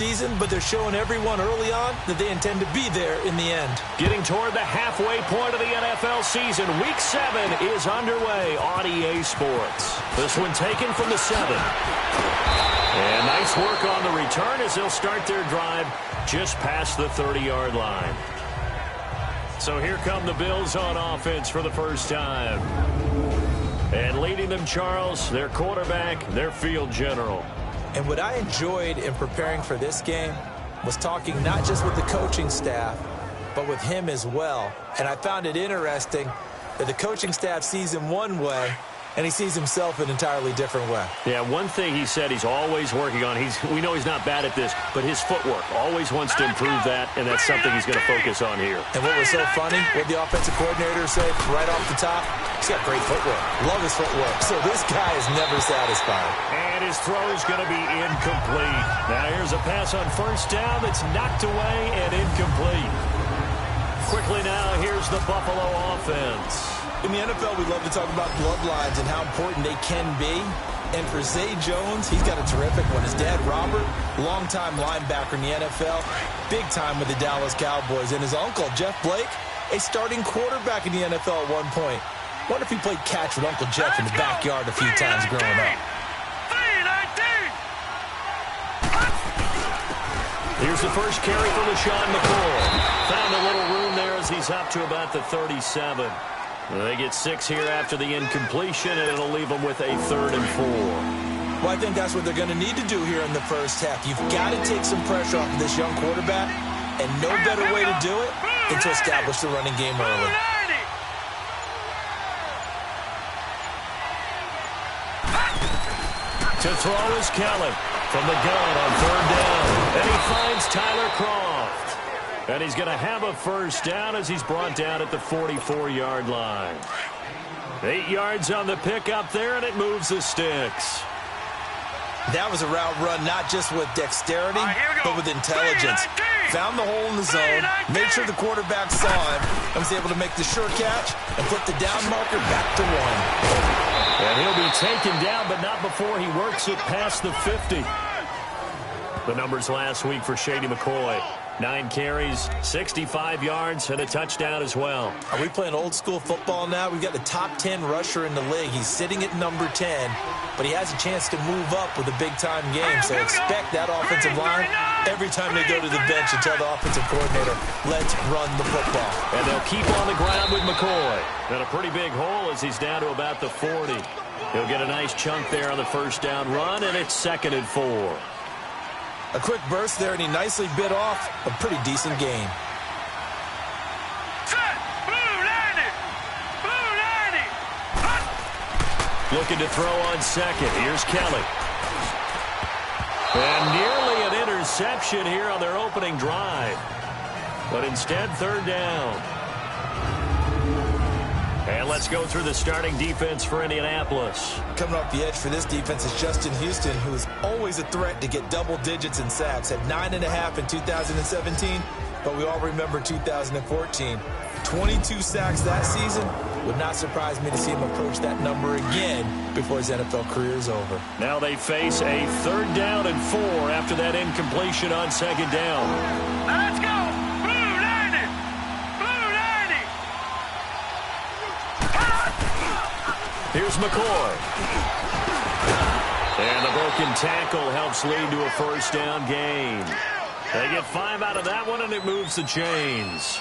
season, but they're showing everyone early on that they intend to be there in the end. Getting toward the halfway point of the NFL season, Week 7 is underway on EA Sports. This one taken from the 7. And nice work on the return as they'll start their drive just past the 30-yard line. So here come the Bills on offense for the first time. And leading them, Charles, their quarterback, their field general. And what I enjoyed in preparing for this game was talking not just with the coaching staff, but with him as well. And I found it interesting that the coaching staff sees him one way, and he sees himself an entirely different way. Yeah, one thing he said he's always working on, we know he's not bad at this, but his footwork, always wants to improve that, and that's something he's going to focus on here. And what was so funny, what the offensive coordinator said right off the top, he's got great footwork. Love his footwork. So this guy is never satisfied. And his throw is going to be incomplete. Now here's a pass on first down that's knocked away and incomplete. Quickly now, here's the Buffalo offense. In the NFL, we love to talk about bloodlines and how important they can be. And for Zay Jones, he's got a terrific one. His dad, Robert, longtime linebacker in the NFL, big time with the Dallas Cowboys. And his uncle, Jeff Blake, a starting quarterback in the NFL at one point. Wonder if he played catch with Uncle Jeff in the backyard a few times growing up. Here's the first carry for LaShawn McCoy. Found a little room there as he's up to about the 37. They get 6 here after the incompletion, and it'll leave them with a 3rd and 4. Well, I think that's what they're going to need to do here in the first half. You've got to take some pressure off of this young quarterback, and no better way to do it than to establish the running game early. To throw is Kelly from the gun on 3rd down, and he finds Tyler Kroft. And he's going to have a first down as he's brought down at the 44-yard line. 8 yards on the pickup there, and it moves the sticks. That was a route run not just with dexterity, but with intelligence. Found the hole in the zone, made sure the quarterback saw him, and was able to make the sure catch and put the down marker back to 1. And he'll be taken down, but not before he works it past the 50. The numbers last week for Shady McCoy. 9 carries, 65 yards, and a touchdown as well. Are we playing old school football now? We've got the top 10 rusher in the league. He's sitting at number 10, but he has a chance to move up with a big-time game. So expect that offensive line every time they go to the bench and tell the offensive coordinator, let's run the football. And they'll keep on the ground with McCoy. And a pretty big hole as he's down to about the 40. He'll get a nice chunk there on the first down run, and it's 2nd and 4. A quick burst there, and he nicely bit off a pretty decent gain. Looking to throw on second. Here's Kelly. And nearly an interception here on their opening drive. But instead, 3rd down. And let's go through the starting defense for Indianapolis. Coming off the edge for this defense is Justin Houston, who is always a threat to get double digits in sacks. Had 9.5 in 2017, but we all remember 2014. 22 sacks that season. Would not surprise me to see him approach that number again before his NFL career is over. Now they face a 3rd down and 4 after that incompletion on 2nd down. Let's go! Here's McCoy. And the broken tackle helps lead to a first down gain. They get 5 out of that one, and it moves the chains.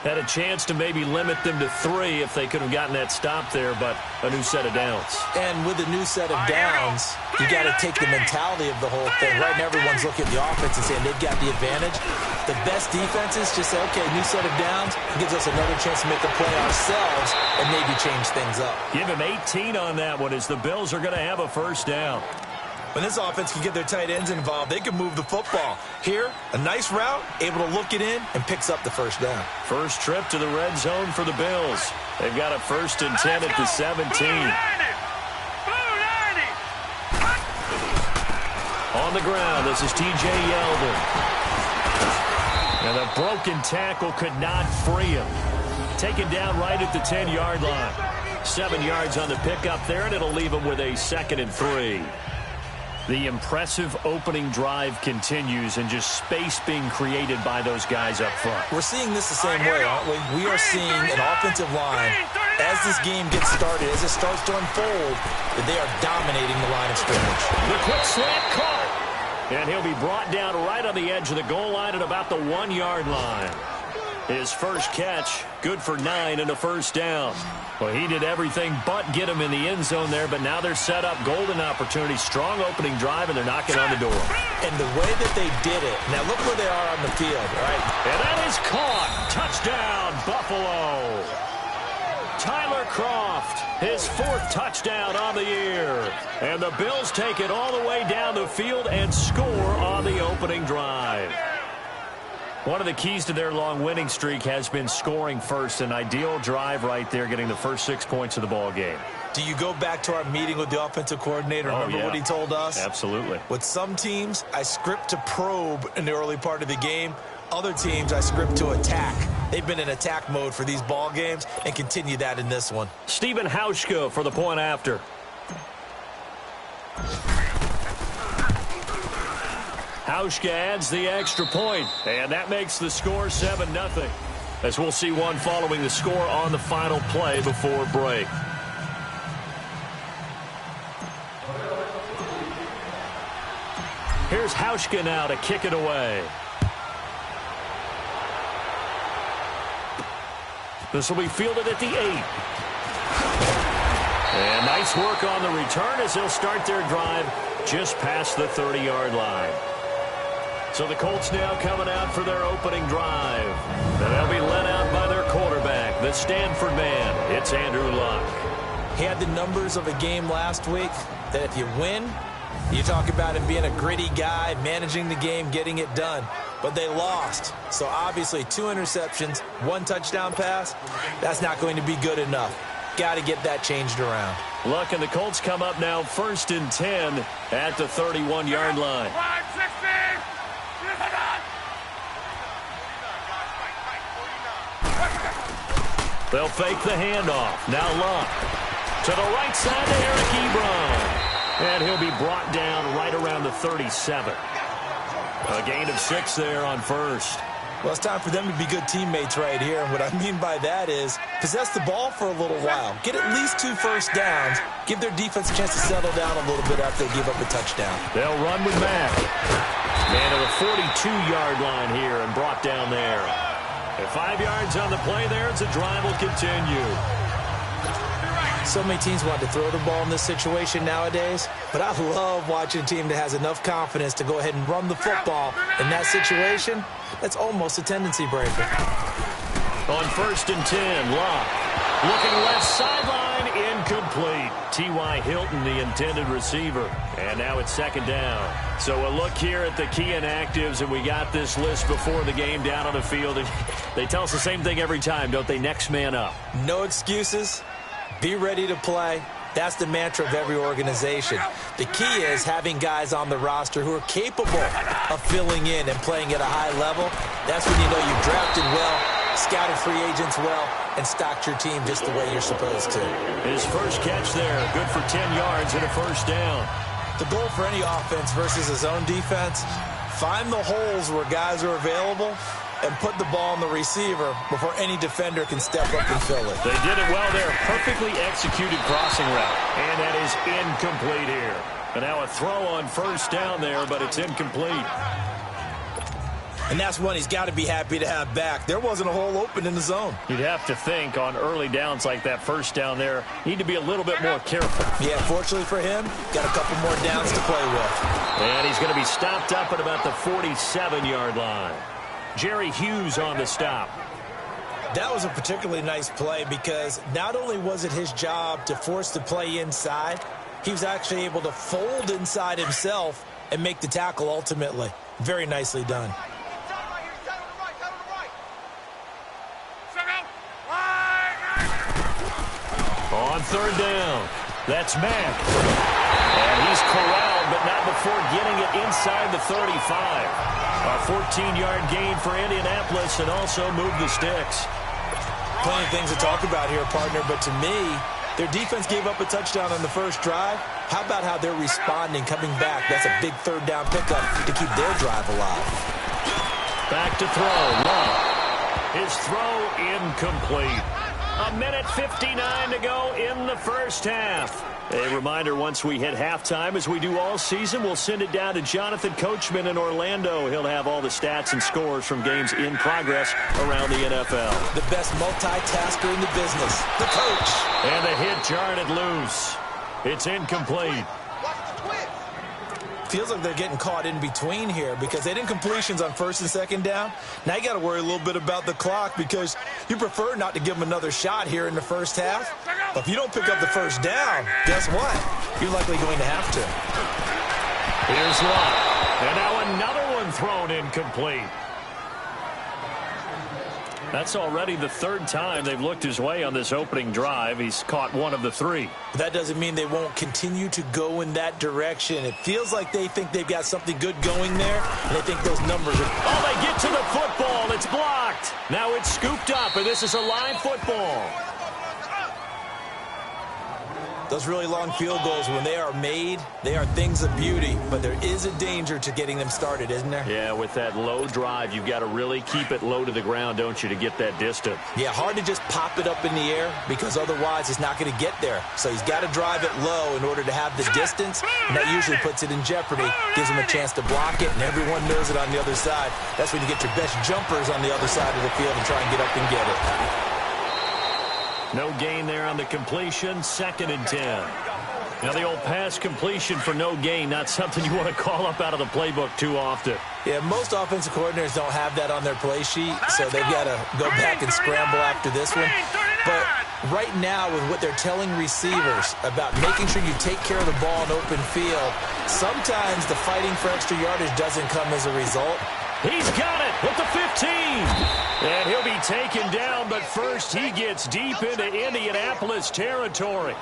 Had a chance to maybe limit them to 3 if they could have gotten that stop there, but a new set of downs. And with a new set of downs, you got to take the mentality of the whole thing. Right now, everyone's looking at the offense and saying they've got the advantage. The best defenses just say, okay, new set of downs. It gives us another chance to make a play ourselves and maybe change things up. Give him 18 on that one as the Bills are going to have a first down. When this offense can get their tight ends involved, they can move the football. Here, a nice route, able to look it in, and picks up the first down. First trip to the red zone for the Bills. They've got a 1st and 10 at the 17. On the ground, this is T.J. Yeldon. And the broken tackle could not free him. Taken down right at the 10-yard line. 7 yards on the pickup there, and it'll leave him with a 2nd and 3. The impressive opening drive continues and just space being created by those guys up front. We're seeing this the same way, aren't we? We are seeing an offensive line, as this game gets started, as it starts to unfold, that they are dominating the line of scrimmage. The quick slant caught. And he'll be brought down right on the edge of the goal line at about the 1-yard line. His first catch, good for 9 and a first down. Well, he did everything but get him in the end zone there, but now they're set up golden opportunity, strong opening drive, and they're knocking on the door. And the way that they did it, now look where they are on the field, right? And that is caught. Touchdown, Buffalo. Tyler Kroft, his 4th touchdown on the year. And the Bills take it all the way down the field and score on the opening drive. One of the keys to their long winning streak has been scoring first. An ideal drive right there, getting the first 6 points of the ball game. Do you go back to our meeting with the offensive coordinator? Remember what he told us? Absolutely. With some teams, I script to probe in the early part of the game. Other teams, I script to attack. They've been in attack mode for these ball games and continue that in this one. Stephen Hauschka for the point after. Hauschka adds the extra point, and that makes the score 7-0. As we'll see one following the score on the final play before break. Here's Hauschka now to kick it away. This will be fielded at the 8. And nice work on the return as they'll start their drive just past the 30-yard line. So the Colts now coming out for their opening drive. And they'll be led out by their quarterback, the Stanford man. It's Andrew Luck. He had the numbers of a game last week that if you win, you talk about him being a gritty guy, managing the game, getting it done. But they lost. So obviously 2 interceptions, 1 touchdown pass, that's not going to be good enough. Got to get that changed around. Luck and the Colts come up now 1st and 10 at the 31-yard line. They'll fake the handoff. Now Luck to the right side to Eric Ebron. And he'll be brought down right around the 37. A gain of 6 there on first. Well, it's time for them to be good teammates right here. And what I mean by that is possess the ball for a little while. Get at least 2 first downs. Give their defense a chance to settle down a little bit after they give up a touchdown. They'll run with Mack. Man to the 42-yard line here and brought down there. And 5 yards on the play there as the drive will continue. So many teams want to throw the ball in this situation nowadays, but I love watching a team that has enough confidence to go ahead and run the football. In that situation, that's almost a tendency breaker. On 1st and 10, Luck looking left sideline, incomplete. T.Y. Hilton, the intended receiver. And now it's 2nd down. So a look here at the key inactives, and we got this list before the game down on the field. And they tell us the same thing every time, don't they? Next man up. No excuses. Be ready to play. That's the mantra of every organization. The key is having guys on the roster who are capable of filling in and playing at a high level. That's when you know you've drafted well, scouted free agents well, and stocked your team just the way you're supposed to. His first catch there, good for 10 yards and a first down. The goal for any offense versus his own defense, find the holes where guys are available and put the ball on the receiver before any defender can step up and fill it. They did it well there. Perfectly executed crossing route. And that is incomplete here. And now a throw on first down there, but it's incomplete. And that's one he's got to be happy to have back. There wasn't a hole open in the zone. You'd have to think on early downs like that first down there, need to be a little bit more careful. Yeah, fortunately for him, got a couple more downs to play with. And he's going to be stopped up at about the 47-yard line. Jerry Hughes on the stop. That was a particularly nice play because not only was it his job to force the play inside, he was actually able to fold inside himself and make the tackle ultimately. Very nicely done. On 3rd down, that's Mack. And he's corralled, but not before getting it inside the 35. A 14-yard gain for Indianapolis and also move the sticks. Plenty of things to talk about here, partner, but to me, Their defense gave up a touchdown on the first drive. How about how they're responding, coming back? That's a big third down pickup to keep their drive alive. Back to throw. Love. His throw incomplete. 1:59 to go in the first half. A reminder, once we hit halftime, as we do all season, we'll send it down to Jonathan Coachman in Orlando. He'll have all the stats and scores from games in progress around the NFL. The best multitasker in the business, the coach. And the hit jarred it loose. It's incomplete. Feels like they're getting caught in between here because they didn't completions on first and second down. Now you got to worry a little bit about the clock because you prefer not to give them another shot here in the first half. But if you don't pick up the first down, guess what? You're likely going to have to. Here's Love. And now another one thrown incomplete. That's already the third time they've looked his way on this opening drive. He's caught one of the three. That doesn't mean they won't continue to go in that direction. It feels like they think they've got something good going there, and they think those numbers are... Oh, they get to the football. It's blocked. Now it's scooped up, and this is a live football. Those really long field goals, when they are made, they are things of beauty. But there is a danger to getting them started, isn't there? Yeah, with that low drive, you've got to really keep it low to the ground, don't you, to get that distance. Yeah, hard to just pop it up in the air because otherwise it's not going to get there. So he's got to drive it low in order to have the distance, and that usually puts it in jeopardy, gives him a chance to block it, and everyone knows it on the other side. That's when you get your best jumpers on the other side of the field and try and get up and get it. No gain there on the completion, 2nd and 10. Now the old pass completion for no gain, not something you want to call up out of the playbook too often. Yeah, most offensive coordinators don't have that on their play sheet, so they've got to go back and scramble after this one. But right now, with what they're telling receivers about making sure you take care of the ball in open field, sometimes the fighting for extra yardage doesn't come as a result. He's got it with the 15. And he'll be taken down, but first he gets deep into Indianapolis territory.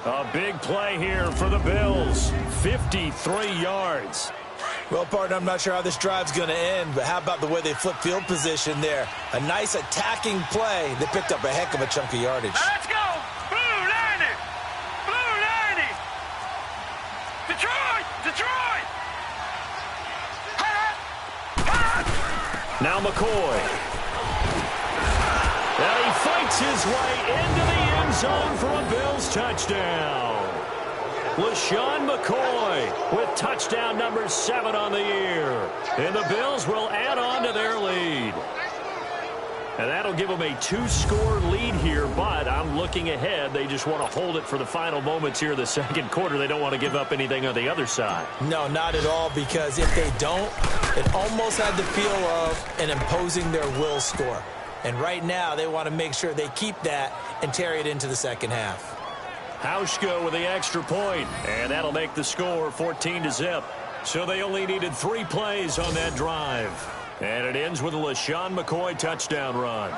A big play here for the Bills. 53 yards. Well, partner, I'm not sure how this drive's going to end, but how about the way they flip field position there? A nice attacking play. They picked up a heck of a chunk of yardage. Now let's go. Blue 90. Blue 90. Detroit. Detroit. Now McCoy. And he fights his way into the end zone for a Bills touchdown. LaShawn McCoy with touchdown number 7 on the year. And the Bills will add on to their lead. And that'll give them a 2-score lead here, but I'm looking ahead. They just want to hold it for the final moments here in the second quarter. They don't want to give up anything on the other side. No, not at all, because if they don't, it almost had the feel of an imposing their will score. And right now, they want to make sure they keep that and carry it into the second half. Hauschka with the extra point, and that'll make the score 14-0. So they only needed 3 plays on that drive. And it ends with a LaShawn McCoy touchdown run.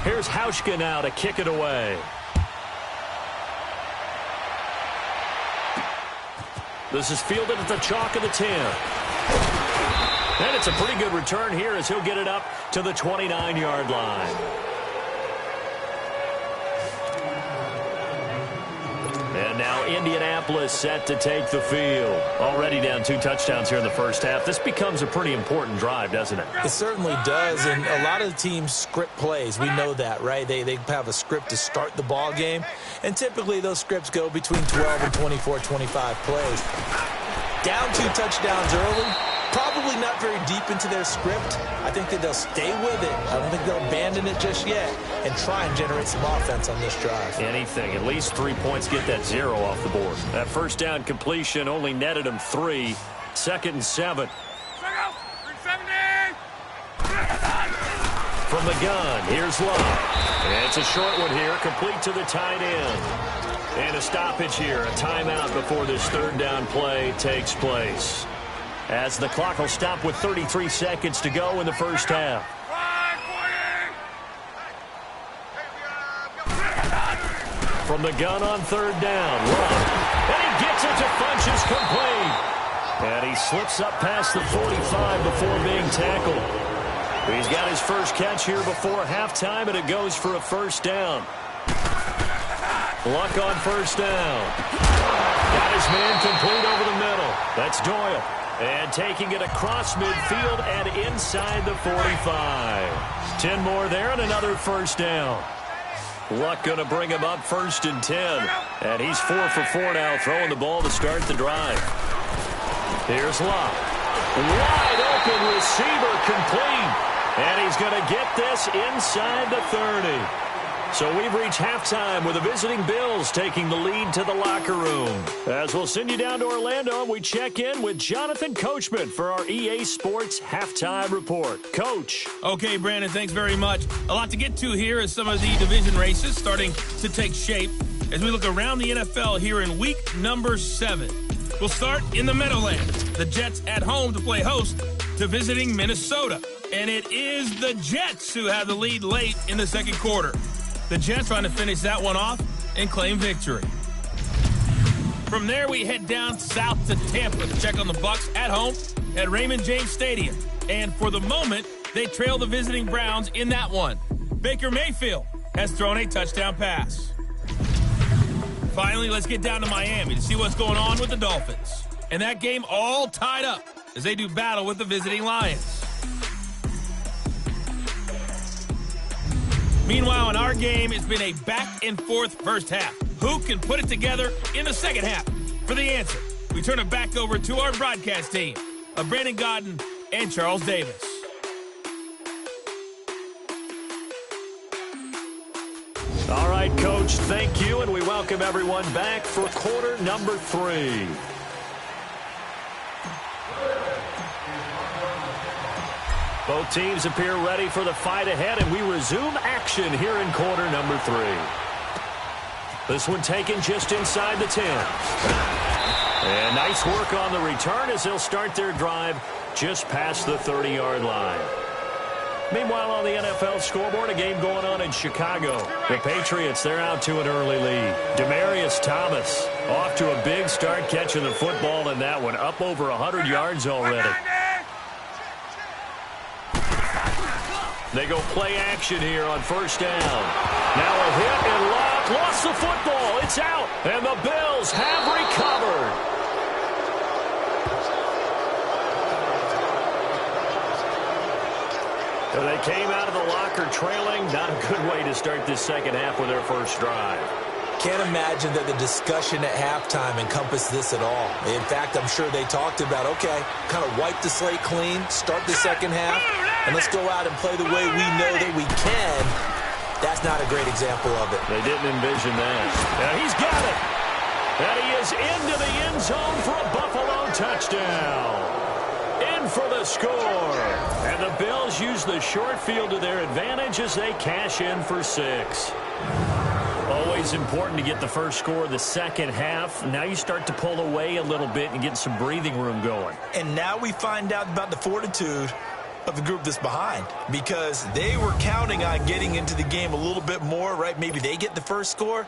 Here's Hauschka now to kick it away. This is fielded at the chalk of the 10. And it's a pretty good return here as he'll get it up to the 29-yard line. And now Indianapolis set to take the field. Already down 2 touchdowns here in the first half. This becomes a pretty important drive, doesn't it? It certainly does, and a lot of the teams script plays. We know that, right? They have a script to start the ball game, and typically those scripts go between 12 and 24, 25 plays. Down 2 touchdowns early, probably not very deep into their script. I think that they'll stay with it. I don't think they'll abandon it just yet and try and generate some offense on this drive. Anything. At least 3 points, get that 0 off the board. That first down completion only netted them 3. 2nd and 7. From the gun, here's Love. And it's a short one here, complete to the tight end. And a stoppage here, a timeout before this 3rd down play takes place. As the clock will stop with 33 seconds to go in the first half. From the gun on 3rd down, Love. And he gets it to Funchess complete. And he slips up past the 45 before being tackled. He's got his first catch here before halftime, and it goes for a first down. Luck on first down. Got his man complete over the middle. That's Doyle. And taking it across midfield and inside the 45. 10 more there and another first down. Luck going to bring him up 1st and 10. And he's 4 for 4 now, throwing the ball to start the drive. Here's Luck. Wide open receiver complete. And he's going to get this inside the 30. So we've reached halftime with the visiting Bills taking the lead to the locker room. As we'll send you down to Orlando, we check in with Jonathan Coachman for our EA Sports Halftime Report. Coach. Okay, Brandon, thanks very much. A lot to get to here as some of the division races starting to take shape as we look around the NFL here in week number 7. We'll start in the Meadowlands. The Jets at home to play host to visiting Minnesota. And it is the Jets who have the lead late in the second quarter. The Jets trying to finish that one off and claim victory. From there, we head down south to Tampa to check on the Bucs at home at Raymond James Stadium. And for the moment, they trail the visiting Browns in that one. Baker Mayfield has thrown a touchdown pass. Finally, let's get down to Miami to see what's going on with the Dolphins. And that game all tied up as they do battle with the visiting Lions. Meanwhile, in our game, it's been a back-and-forth first half. Who can put it together in the second half? For the answer, we turn it back over to our broadcast team of Brandon Godden and Charles Davis. All right, Coach, thank you, and we welcome everyone back for quarter number 3. Both teams appear ready for the fight ahead, and we resume action here in quarter number 3. This one taken just inside the 10. And nice work on the return as they'll start their drive just past the 30-yard line. Meanwhile, on the NFL scoreboard, a game going on in Chicago. The Patriots, they're out to an early lead. Demaryius Thomas off to a big start catching the football in that one, up over 100 yards already. They go play action here on first down. Now a hit and Locke lost the football. It's out, and the Bills have recovered. So they came out of the locker trailing. Not a good way to start this second half with their first drive. Can't imagine that the discussion at halftime encompassed this at all. In fact, I'm sure they talked about, okay, kind of wipe the slate clean, start the second half, and let's go out and play the way we know that we can. That's not a great example of it. They didn't envision that. Now he's got it. And he is into the end zone for a Buffalo touchdown. In for the score. And the Bills use the short field to their advantage as they cash in for 6. Always important to get the first score of the second half. Now you start to pull away a little bit and get some breathing room going. And now we find out about the fortitude of the group that's behind, because they were counting on getting into the game a little bit more, right? Maybe they get the first score.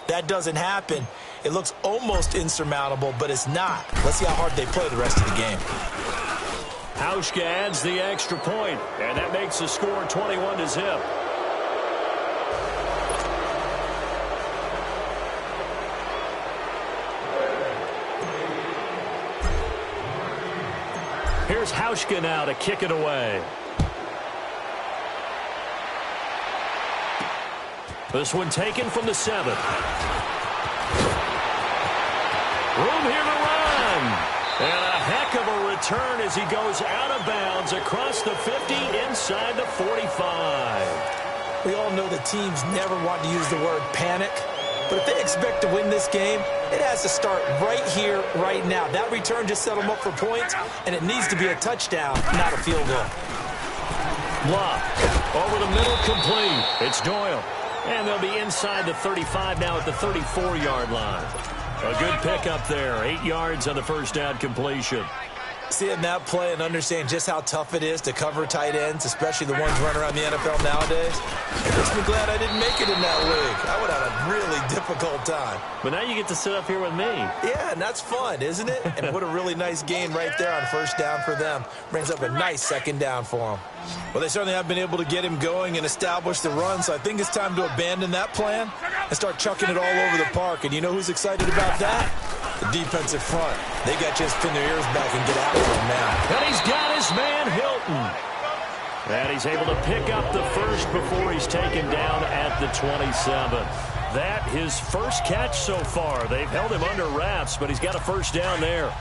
That doesn't happen. It looks almost insurmountable, but it's not. Let's see how hard they play the rest of the game. Hauschka adds the extra point, and that makes the score 21-0. Here's Hauschka now to kick it away. This one taken from the 7. Room here to run. And a heck of a return as he goes out of bounds across the 50 inside the 45. We all know that teams never want to use the word panic. But if they expect to win this game, it has to start right here, right now. That return just set them up for points, and it needs to be a touchdown, not a field goal. Block. Over the middle, complete. It's Doyle. And they'll be inside the 35 now at the 34-yard line. A good pickup there. 8 yards on the first down completion. Seeing that play and understanding just how tough it is to cover tight ends, especially the ones running around the NFL nowadays, it makes me glad I didn't make it in that league. I would have a really difficult time. But now you get to sit up here with me. Yeah, and that's fun, isn't it? And what a really nice gain right there on first down for them. Brings up a nice second down for them. Well, they certainly have been able to get him going and establish the run, so I think it's time to abandon that plan and start chucking it all over the park. And you know who's excited about that? The defensive front. They got to just pin their ears back and get after him now. And he's got his man Hilton. And he's able to pick up the first before he's taken down at the 27. That his first catch so far. They've held him under wraps, but he's got a first down there.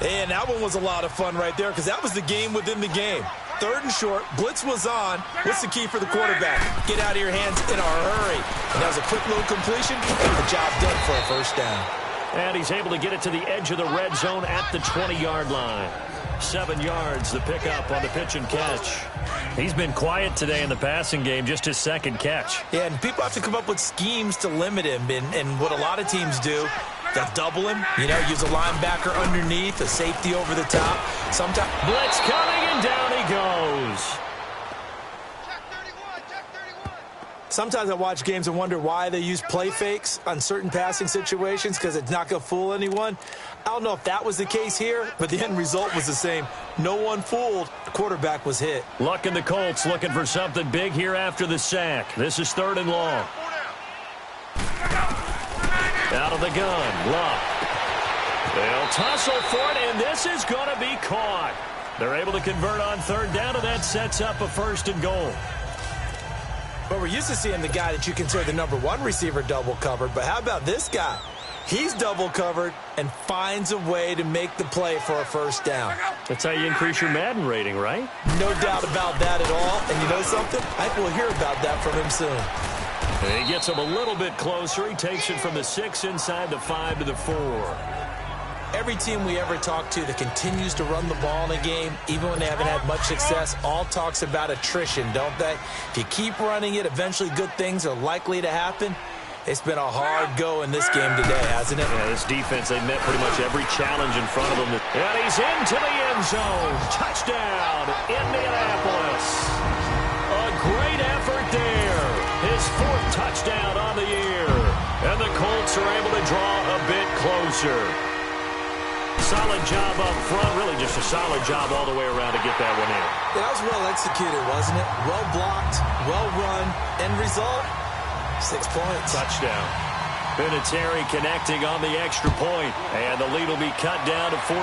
And that one was a lot of fun right there because that was the game within the game. 3rd and short, blitz was on. What's the key for the quarterback? Get out of your hands in a hurry. And that was a quick little completion. The job done for a first down. And he's able to get it to the edge of the red zone at the 20-yard line. 7 yards, the pickup on the pitch and catch. He's been quiet today in the passing game, just his second catch. Yeah, and people have to come up with schemes to limit him. And what a lot of teams do, they'll double him, use a linebacker underneath, a safety over the top. Sometimes blitz coming, and down he goes. Sometimes I watch games and wonder why they use play fakes on certain passing situations because it's not going to fool anyone. I don't know if that was the case here, but the end result was the same. No one fooled. The quarterback was hit. Luck and the Colts looking for something big here after the sack. This is 3rd and long. Out of the gun, Luck. They'll tussle for it, and this is going to be caught. They're able to convert on 3rd down, and that sets up a 1st and goal. But we're used to seeing the guy that you consider the number 1 receiver double covered. But how about this guy? He's double covered and finds a way to make the play for a first down. That's how you increase your Madden rating, right? No doubt about that at all. And you know something? I think we'll hear about that from him soon. And he gets him a little bit closer. He takes it from the 6 inside the 5 to the 4. Every team we ever talk to that continues to run the ball in a game, even when they haven't had much success, all talks about attrition, don't they? If you keep running it, eventually good things are likely to happen. It's been a hard go in this game today, hasn't it? Yeah, this defense, they met pretty much every challenge in front of them. And he's into the end zone. Touchdown, Indianapolis. A great effort there. His 4th touchdown on the year. And the Colts are able to draw a bit closer. Solid job up front, really just a solid job all the way around to get that one in. That was well executed, wasn't it? Well blocked, well run, end result, 6 points. Touchdown. Vinatieri connecting on the extra point, and the lead will be cut down to 14.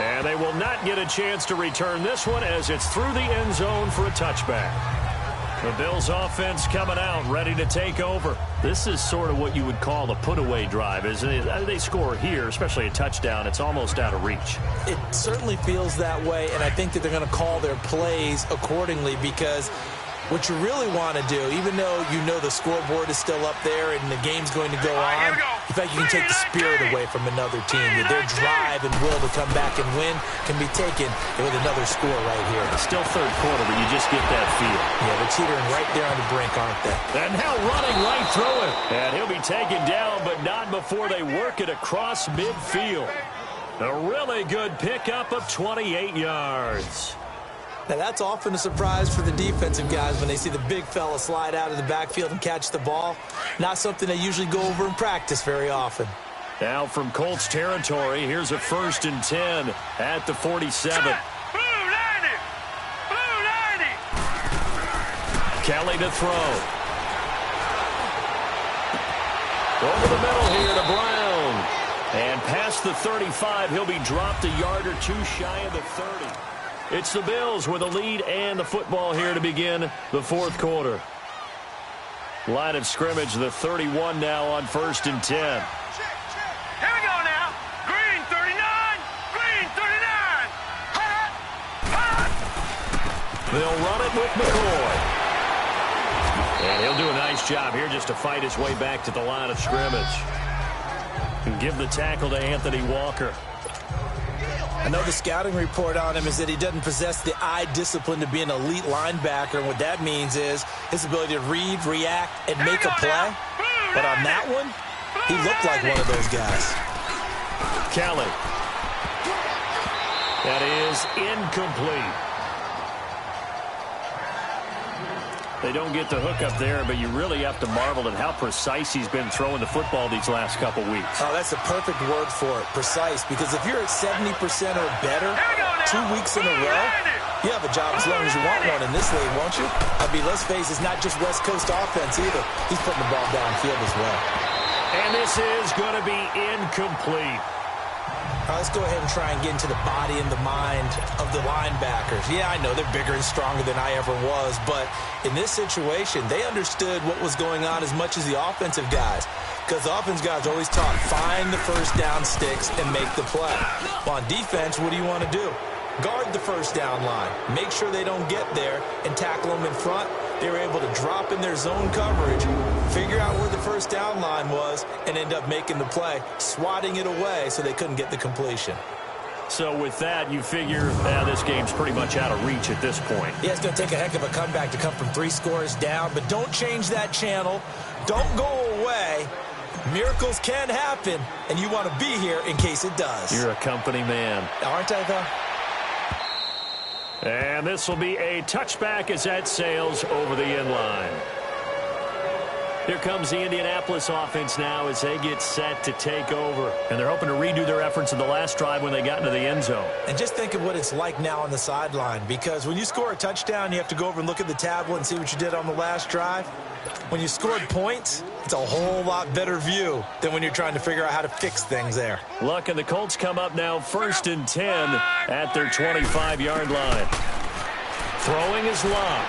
And they will not get a chance to return this one as it's through the end zone for a touchback. The Bills offense coming out, ready to take over. This is sort of what you would call a put-away drive, isn't it? They score here, especially a touchdown. It's almost out of reach. It certainly feels that way, and I think that they're going to call their plays accordingly because what you really want to do, even though you know the scoreboard is still up there and the game's going to go on, in fact, you can take the spirit away from another team. Their drive and will to come back and win can be taken with another score right here. It's still 3rd quarter, but you just get that feel. Yeah, they're teetering right there on the brink, aren't they? And now running right through it. And he'll be taken down, but not before they work it across midfield. A really good pickup of 28 yards. Now, that's often a surprise for the defensive guys when they see the big fella slide out of the backfield and catch the ball. Not something they usually go over in practice very often. Now from Colts territory, here's a 1st and 10 at the 47. Blue 90! Blue 90! Kelly to throw. Over the middle here to Brown. And past the 35, he'll be dropped a yard or 2 shy of the 30. It's the Bills with a lead and the football here to begin the 4th quarter. Line of scrimmage, the 31 now on 1st and 10. Here we go now. Green 39. Green 39. Hot. Hot. They'll run it with McCoy. And he'll do a nice job here just to fight his way back to the line of scrimmage. And give the tackle to Anthony Walker. I know the scouting report on him is that he doesn't possess the eye discipline to be an elite linebacker. And what that means is his ability to read, react, and make a play. But on that one, he looked like one of those guys. Kelly That is incomplete. They don't get the hook up there, but you really have to marvel at how precise he's been throwing the football these last couple weeks. Oh, that's a perfect word for it, precise, because if you're at 70% or better 2 weeks in a row, you have a job as long as you want one in this league, won't you? I mean, let's face it, it's not just West Coast offense either. He's putting the ball downfield as well. And this is going to be incomplete. Let's go ahead and try and get into the body and the mind of the linebackers. Yeah, I know they're bigger and stronger than I ever was, but in this situation, they understood what was going on as much as the offensive guys, because the offensive guys are always taught, find the first down sticks and make the play. Well, on defense, what do you want to do? Guard the first down line. Make sure they don't get there and tackle them in front. They were able to drop in their zone coverage, figure out where the first down line was, and end up making the play, swatting it away so they couldn't get the completion. So with that, you figure this game's pretty much out of reach at this point. Yeah, it's going to take a heck of a comeback to come from 3 scores down, but don't change that channel. Don't go away. Miracles can happen, and you want to be here in case it does. You're a company man. Aren't I, though? And this will be a touchback as that sails over the end line. Here comes the Indianapolis offense now as they get set to take over. And they're hoping to redo their efforts in the last drive when they got into the end zone. And just think of what it's like now on the sideline, because when you score a touchdown, you have to go over and look at the tablet and see what you did on the last drive. When you scored points, it's a whole lot better view than when you're trying to figure out how to fix things there. Luck and the Colts come up now 1st and 10 at their 25-yard line. Throwing is Luck.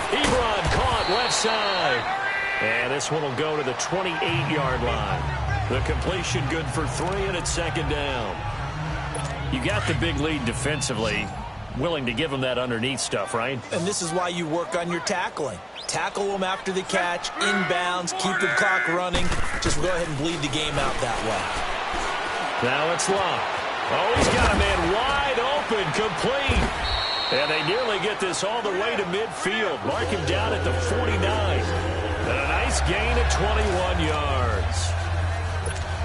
Ebron caught left side. And this one will go to the 28-yard line. The completion good for 3, and it's 2nd down. You got the big lead defensively. Willing to give them that underneath stuff, right? And this is why you work on your tackling. Tackle them after the catch, inbounds, keep the clock running. Just go ahead and bleed the game out that way. Now it's Luck. Oh, he's got a man wide open, complete. And they nearly get this all the way to midfield. Mark him down at the 49. And a nice gain of 21 yards.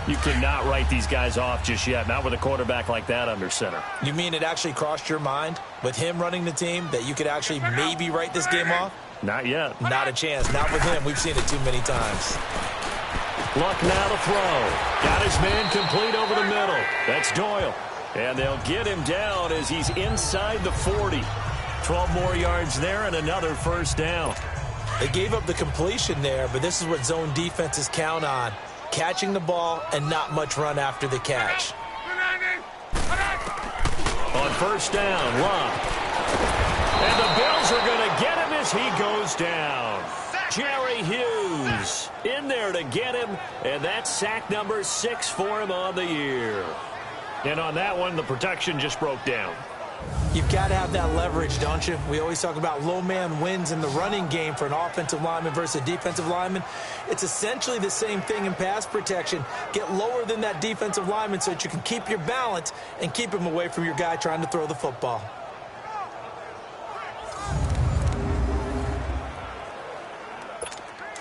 You cannot write these guys off just yet, not with a quarterback like that under center. You mean it actually crossed your mind with him running the team that you could actually maybe write this game off? Not yet. Not a chance. Not with him. We've seen it too many times. Luck now to throw. Got his man complete over the middle. That's Doyle. And they'll get him down as he's inside the 40. 12 more yards there and another 1st down. They gave up the completion there, but this is what zone defenses count on. Catching the ball and not much run after the catch. On 1st down, Luck. And the Bills are going to get him as he goes down. Jerry Hughes in there to get him, and that's sack number 6 for him on the year. And on that one, the protection just broke down. You've got to have that leverage, don't you? We always talk about low man wins in the running game for an offensive lineman versus a defensive lineman. It's essentially the same thing in pass protection. Get lower than that defensive lineman so that you can keep your balance and keep him away from your guy trying to throw the football.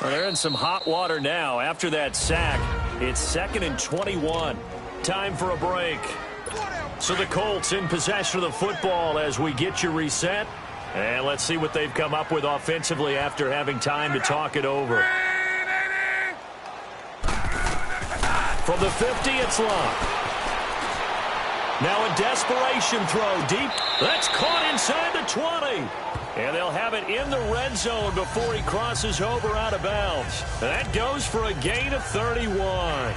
Well, they're in some hot water now. After that sack, it's 2nd and 21. Time for a break. So the Colts in possession of the football as we get you reset. And let's see what they've come up with offensively after having time to talk it over. From the 50, it's Luck. Now a desperation throw deep. That's caught inside the 20. And they'll have it in the red zone before he crosses over out of bounds. And that goes for a gain of 31.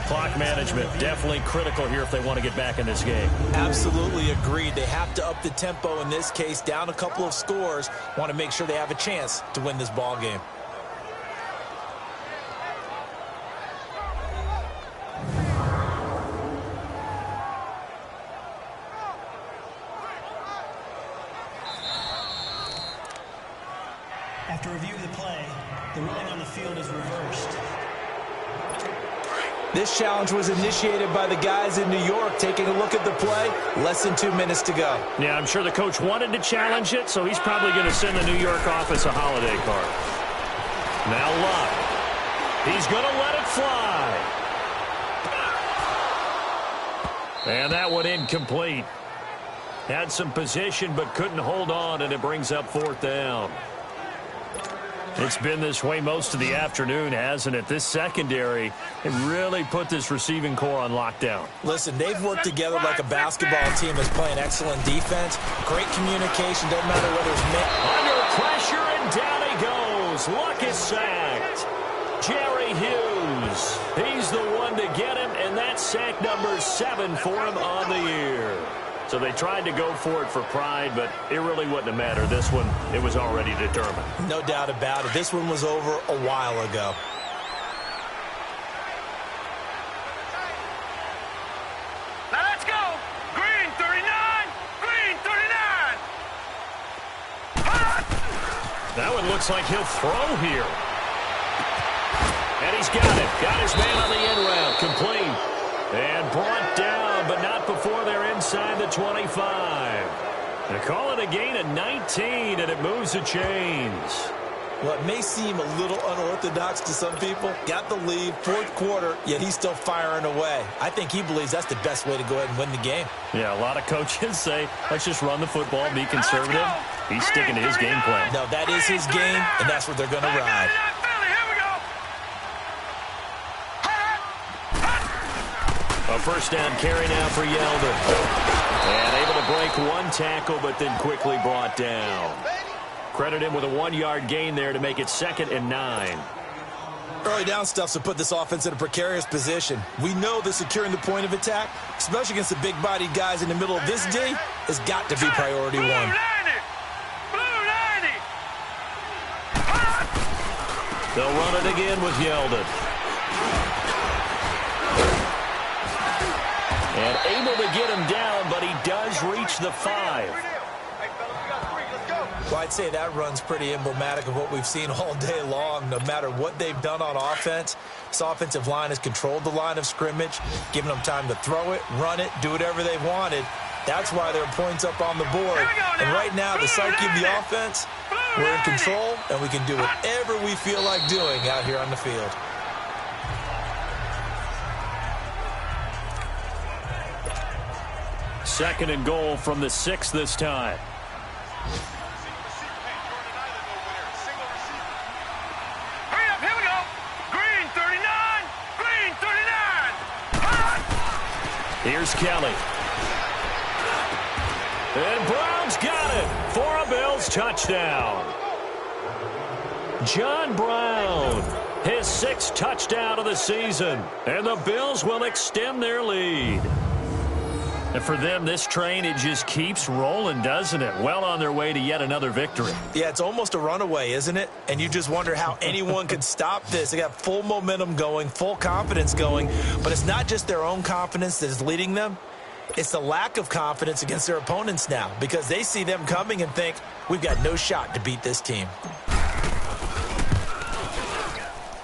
Clock management definitely critical here if they want to get back in this game. Absolutely agreed. They have to up the tempo in this case, down a couple of scores. Want to make sure they have a chance to win this ball game. After review of the play, the ruling on the field is reversed. This challenge was initiated by the guys in New York. Taking a look at the play, less than 2 minutes to go. Yeah, I'm sure the coach wanted to challenge it, so he's probably going to send the New York office a holiday card. Now Luck. He's going to let it fly. And that one incomplete. Had some position but couldn't hold on, and it brings up 4th down. It's been this way most of the afternoon, hasn't it? This secondary, it really put this receiving core on lockdown. Listen, they've worked together like a basketball team that's playing excellent defense. Great communication, doesn't matter whether it's under pressure, and down he goes. Luck is sacked. Jerry Hughes, he's the one to get him, and that's sack number 7 for him on the year. So they tried to go for it for pride, but it really wouldn't have mattered. This one, it was already determined. No doubt about it. This one was over a while ago. Now let's go. Green 39. Green 39. That one looks like he'll throw here. And he's got it. Got his man on the end route. Complete. And brought down, but not before they're inside the 25. They call it a gain of 19, and it moves the chains. Well, it may seem a little unorthodox to some people. Got the lead, 4th quarter, yet he's still firing away. I think he believes that's the best way to go ahead and win the game. Yeah, a lot of coaches say, let's just run the football, be conservative. He's sticking to his game plan. No, that is his game, and that's what they're going to ride. A 1st down carry now for Yeldon. And able to break one tackle, but then quickly brought down. Credit him with a 1-yard gain there to make it 2nd and 9. Early down stuff to put this offense in a precarious position. We know that securing the point of attack, especially against the big-bodied guys in the middle of this D, has got to be priority 1. They'll run it again with Yeldon. And able to get him down, but he does reach the 5. Well, I'd say that run's pretty emblematic of what we've seen all day long. No matter what they've done on offense, this offensive line has controlled the line of scrimmage, giving them time to throw it, run it, do whatever they've wanted. That's why there are points up on the board. And right now, the psyche of the offense, we're in control, and we can do whatever we feel like doing out here on the field. Second and goal from the 6 this time. Hurry up, here we go. Green 39. Green 39. Here's Kelly. And Brown's got it for a Bills touchdown. John Brown, his 6th touchdown of the season. And the Bills will extend their lead. And for them, this train, it just keeps rolling, doesn't it? Well on their way to yet another victory. Yeah, it's almost a runaway, isn't it? And you just wonder how anyone could stop this. They got full momentum going, full confidence going. But it's not just their own confidence that is leading them. It's the lack of confidence against their opponents now, because they see them coming and think, we've got no shot to beat this team.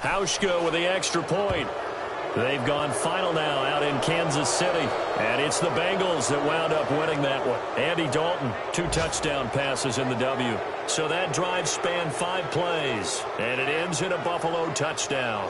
Hauschka with the extra point. They've gone final now out in Kansas City. And it's the Bengals that wound up winning that one. Andy Dalton, 2 touchdown passes in the W. So that drive spanned 5 plays. And it ends in a Buffalo touchdown.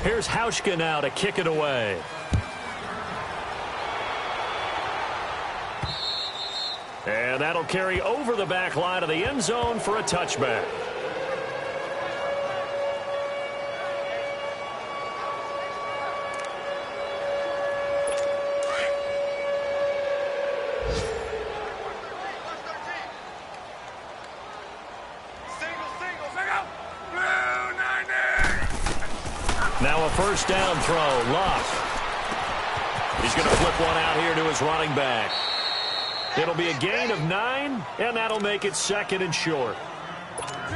Here's Hauschka now to kick it away. And that'll carry over the back line of the end zone for a touchback. Now a 1st down throw. Luck. He's going to flip one out here to his running back. It'll be a gain of 9, and that'll make it 2nd and short.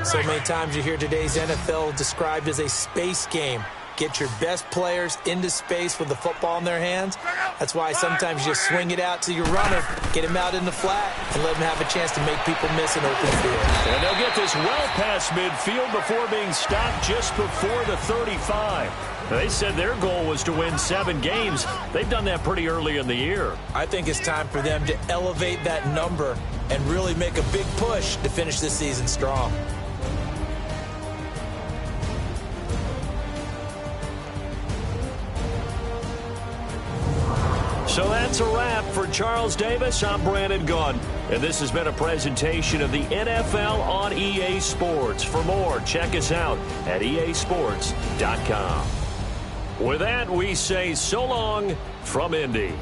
So many times you hear today's NFL described as a space game. Get your best players into space with the football in their hands. That's why sometimes you just swing it out to your runner, get him out in the flat, and let him have a chance to make people miss an open field. And they'll get this well past midfield before being stopped just before the 35. They said their goal was to win 7 games. They've done that pretty early in the year. I think it's time for them to elevate that number and really make a big push to finish this season strong. So that's a wrap for Charles Davis. I'm Brandon Gaudin, and this has been a presentation of the NFL on EA Sports. For more, check us out at easports.com. With that, we say so long from Indy.